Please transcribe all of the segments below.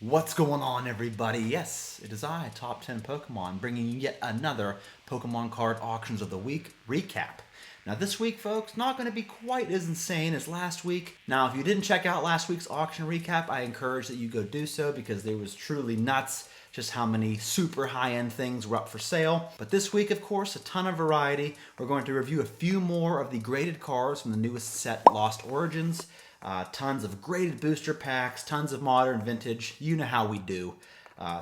What's going on, everybody? Yes, it is I, Top 10 Pokemon, bringing you yet another Pokemon Card Auctions of the Week recap. Now this week, folks, not going to be quite as insane as last week. Now, if you didn't check out last week's auction recap, I encourage that you go do so because it was truly nuts just how many super high-end things were up for sale. But this week, of course, a ton of variety. We're going to review a few more of the graded cards from the newest set, Lost Origins. Tons of graded booster packs, tons of modern vintage. You know how we do.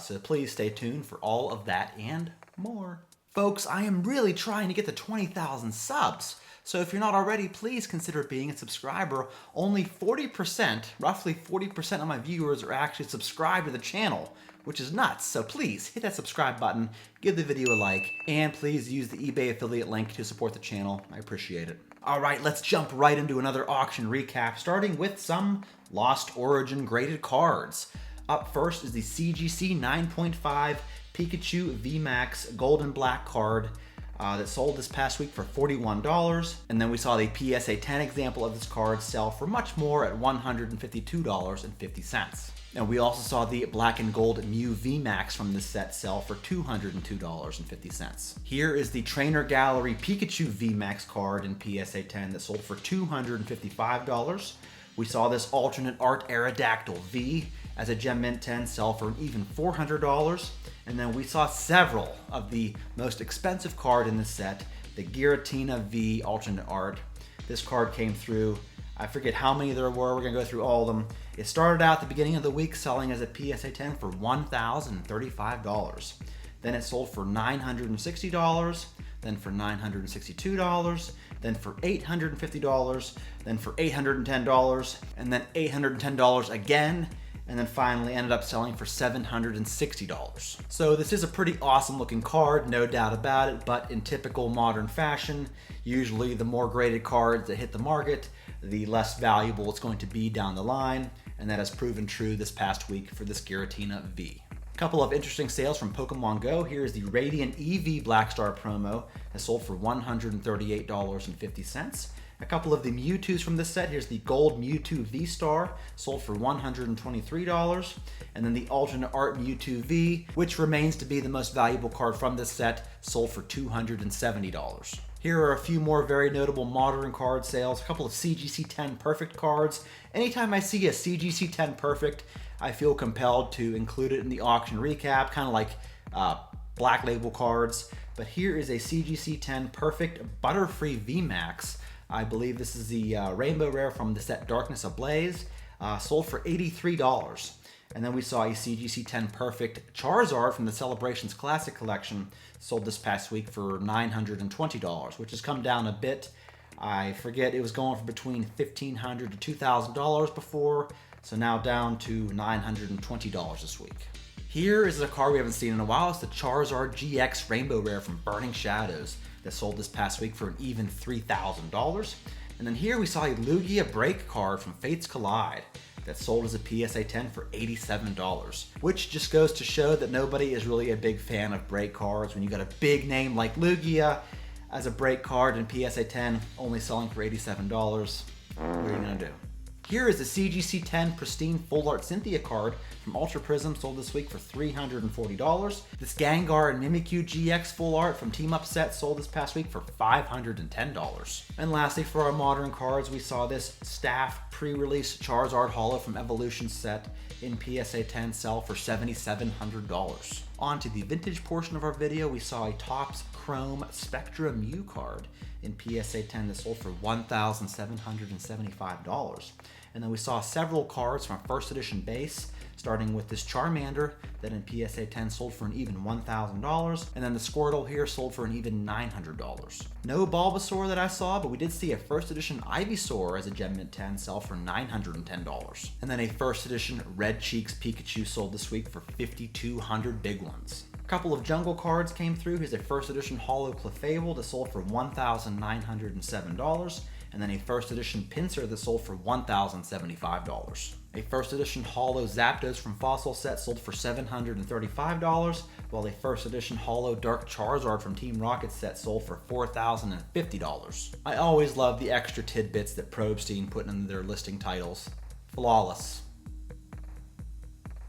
So please stay tuned for all of that and more. Folks, I am really trying to get to 20,000 subs. So if you're not already, please consider being a subscriber. Only 40%, roughly 40% of my viewers are actually subscribed to the channel, which is nuts. So please hit that subscribe button, give the video a like, and please use the eBay affiliate link to support the channel. I appreciate it. All right, let's jump right into another auction recap, starting with some Lost Origin graded cards. Up first is the CGC 9.5 Pikachu VMAX Gold and Black card that sold this past week for $41. And then we saw the PSA 10 example of this card sell for much more at $152.50. And we also saw the Black and Gold Mew VMAX from this set sell for $202.50. Here is the Trainer Gallery Pikachu VMAX card in PSA 10 that sold for $255. We saw this alternate art Aerodactyl V as a Gem Mint 10 sell for an even $400. And then we saw several of the most expensive card in this set, the Giratina V alternate art. This card came through, I forget how many there were, we're gonna go through all of them. It started out at the beginning of the week selling as a PSA 10 for $1,035. Then it sold for $960, then for $962, then for $850, then for $810, and then $810 again, and then finally ended up selling for $760. So this is a pretty awesome looking card, no doubt about it, but in typical modern fashion, usually the more graded cards that hit the market, the less valuable it's going to be down the line, and that has proven true this past week for this Giratina V. A couple of interesting sales from Pokemon Go. Here is the Radiant EV Black Star promo that sold for $138.50. A couple of the Mewtwo's from this set. Here's the Gold Mewtwo V-Star, sold for $123. And then the alternate art Mewtwo V, which remains to be the most valuable card from this set, sold for $270. Here are a few more very notable modern card sales. A couple of CGC 10 Perfect cards. Anytime I see a CGC 10 Perfect, I feel compelled to include it in the auction recap, kind of like Black Label cards. But here is a CGC 10 Perfect Butterfree VMAX. I believe this is the Rainbow Rare from the set Darkness Ablaze, sold for $83. And then we saw a CGC 10 Perfect Charizard from the Celebrations Classic Collection, sold this past week for $920, which has come down a bit. I forget, it was going for between $1,500 to $2,000 before, so now down to $920 this week. Here is a card we haven't seen in a while. It's the Charizard GX Rainbow Rare from Burning Shadows that sold this past week for an even $3,000. And then here we saw a Lugia Break card from Fates Collide that sold as a PSA 10 for $87, which just goes to show that nobody is really a big fan of break cards. When you got a big name like Lugia as a break card in PSA 10 only selling for $87, what are you gonna do? Here is the CGC 10 Pristine Full Art Cynthia card from Ultra Prism, sold this week for $340. This Gengar and Mimikyu GX Full Art from Team Up Set sold this past week for $510. And lastly, for our modern cards, we saw this Staff pre-release Charizard Holo from Evolution Set in PSA 10 sell for $7,700. On to the vintage portion of our video, we saw a Topps Chrome Spectra Mew card in PSA 10 that sold for $1,775. And then we saw several cards from first edition base, starting with this Charmander that in PSA 10 sold for an even $1,000, and then the Squirtle here sold for an even $900. No Bulbasaur that I saw, but we did see a first edition Ivysaur as a Gem Mint 10 sell for $910. And then a first edition Red Cheeks Pikachu sold this week for $5,200 big ones. A couple of jungle cards came through. Here's a first edition Holo Clefable that sold for $1,907. And then a first edition Pinsir that sold for $1,075. A first edition Holo Zapdos from Fossil Set sold for $735, while a first edition Holo Dark Charizard from Team Rocket Set sold for $4,050. I always love the extra tidbits that Probstein put in their listing titles. Flawless.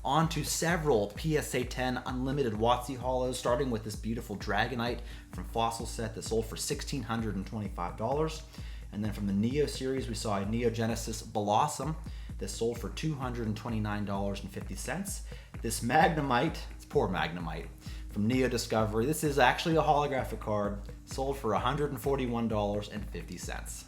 On to several PSA 10 unlimited WOTC holos, starting with this beautiful Dragonite from Fossil set that sold for $1,625. And then from the Neo series, we saw a Neo Genesis Blossom that sold for $229.50. This Magnemite, it's poor Magnemite, from Neo Discovery. This is actually a holographic card, sold for $141.50.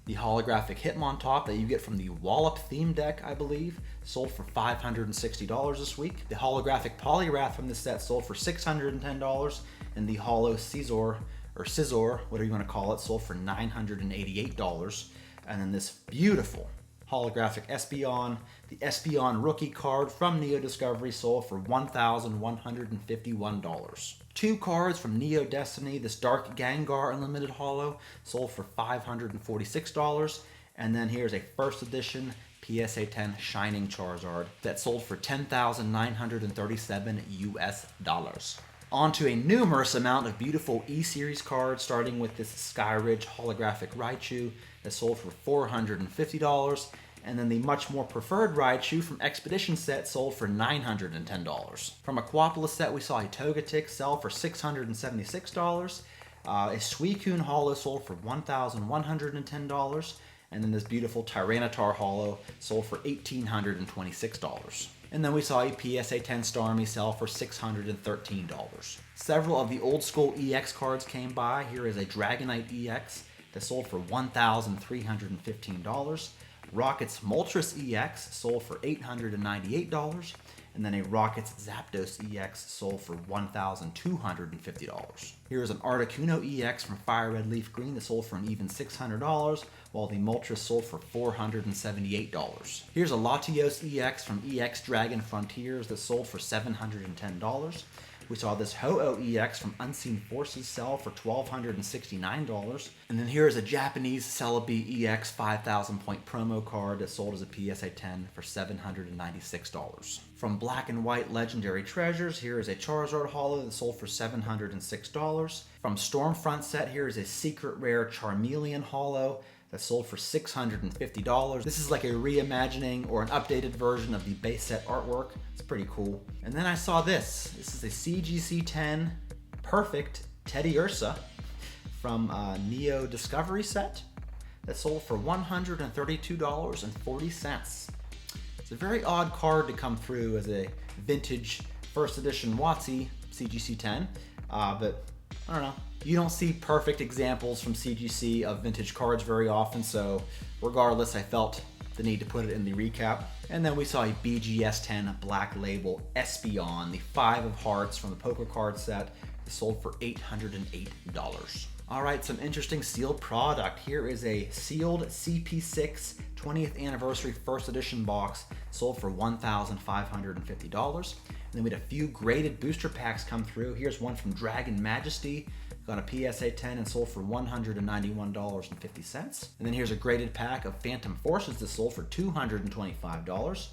The holographic Hitmontop that you get from the Wallop theme deck, I believe, sold for $560 this week. The holographic Poliwrath from this set sold for $610, and the holo Scizor, or Scizor, whatever you want to call it, sold for $988. And then this beautiful holographic Espeon, the Espeon rookie card from Neo Discovery, sold for $1,151. Two cards from Neo Destiny, this Dark Gengar Unlimited Holo, sold for $546. And then here's a first edition PSA 10 Shining Charizard that sold for $10,937 US. On to a numerous amount of beautiful E-Series cards, starting with this Skyridge holographic Raichu that sold for $450, and then the much more preferred Raichu from Expedition set sold for $910. From Aquapolis set, we saw a Togetic sell for $676, a Suicune holo sold for $1,110, and then this beautiful Tyranitar holo sold for $1,826. And then we saw a PSA 10 Starmie sell for $613. Several of the old school EX cards came by. Here is a Dragonite EX that sold for $1,315. Rocket's Moltres EX sold for $898. And then a Rocket's Zapdos EX sold for $1,250. Here's an Articuno EX from Fire Red Leaf Green that sold for an even $600, while the Moltres sold for $478. Here's a Latios EX from EX Dragon Frontiers that sold for $710. We saw this Ho-Oh EX from Unseen Forces sell for $1,269. And then here is a Japanese Celebi EX 5,000 point promo card that sold as a PSA 10 for $796. From Black and White Legendary Treasures, here is a Charizard holo that sold for $706. From Stormfront set, here is a secret rare Charmeleon holo that sold for $650. This is like a reimagining or an updated version of the base set artwork. It's pretty cool. And then I saw this. This is a CGC 10 Perfect Teddy Ursa from Neo Discovery set that sold for $132.40. It's a very odd card to come through as a vintage first edition WOTC CGC 10, but I don't know. You don't see perfect examples from CGC of vintage cards very often, so regardless, I felt the need to put it in the recap. And then we saw a BGS 10 Black Label Espeon, the 5 of Hearts from the Poker card set, sold for $808. All right, some interesting sealed product. Here is a sealed CP6 20th anniversary first edition box, sold for $1,550. And then we had a few graded booster packs come through. Here's one from Dragon Majesty, got a PSA 10 and sold for $191.50. And then here's a graded pack of Phantom Forces that sold for $225.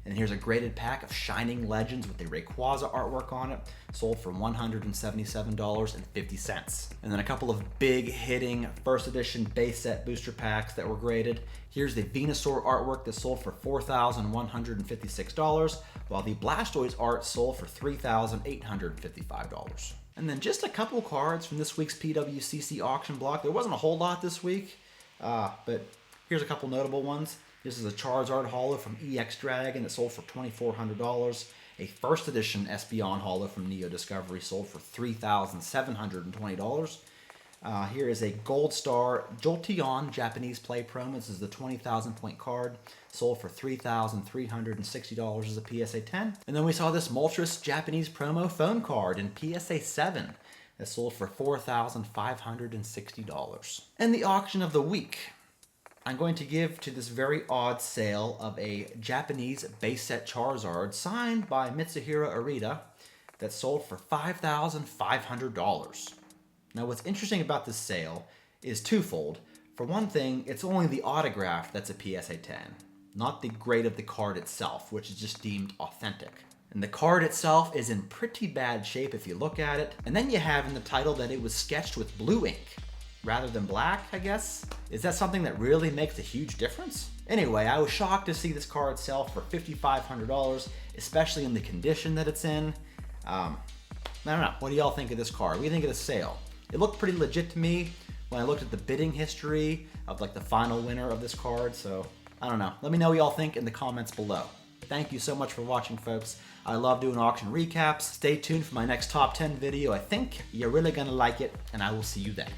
And here's a graded pack of Shining Legends with the Rayquaza artwork on it, sold for $177.50. And then a couple of big hitting first edition base set booster packs that were graded. Here's the Venusaur artwork that sold for $4,156, while the Blastoise art sold for $3,855. And then just a couple cards from this week's PWCC auction block. There wasn't a whole lot this week, but here's a couple notable ones. This is a Charizard holo from EX Dragon that sold for $2,400. A first edition Espeon holo from Neo Discovery sold for $3,720. Here is a Gold Star Jolteon Japanese Play Promo. This is the 20,000 point card. Sold for $3,360 as a PSA 10. And then we saw this Moltres Japanese Promo phone card in PSA 7 that sold for $4,560. And the auction of the week, I'm going to give to this very odd sale of a Japanese base set Charizard signed by Mitsuhiro Arita that sold for $5,500. Now what's interesting about this sale is twofold. For one thing, it's only the autograph that's a PSA 10, not the grade of the card itself, which is just deemed authentic. And the card itself is in pretty bad shape if you look at it. And then you have in the title that it was sketched with blue ink rather than black, I guess. Is that something that really makes a huge difference? Anyway, I was shocked to see this card sell for $5,500, especially in the condition that it's in. I don't know. What do y'all think of this card? What do you think of the sale? It looked pretty legit to me when I looked at the bidding history of like the final winner of this card. So I don't know. Let me know what y'all think in the comments below. Thank you so much for watching, folks. I love doing auction recaps. Stay tuned for my next top 10 video. I think you're really gonna like it, and I will see you then.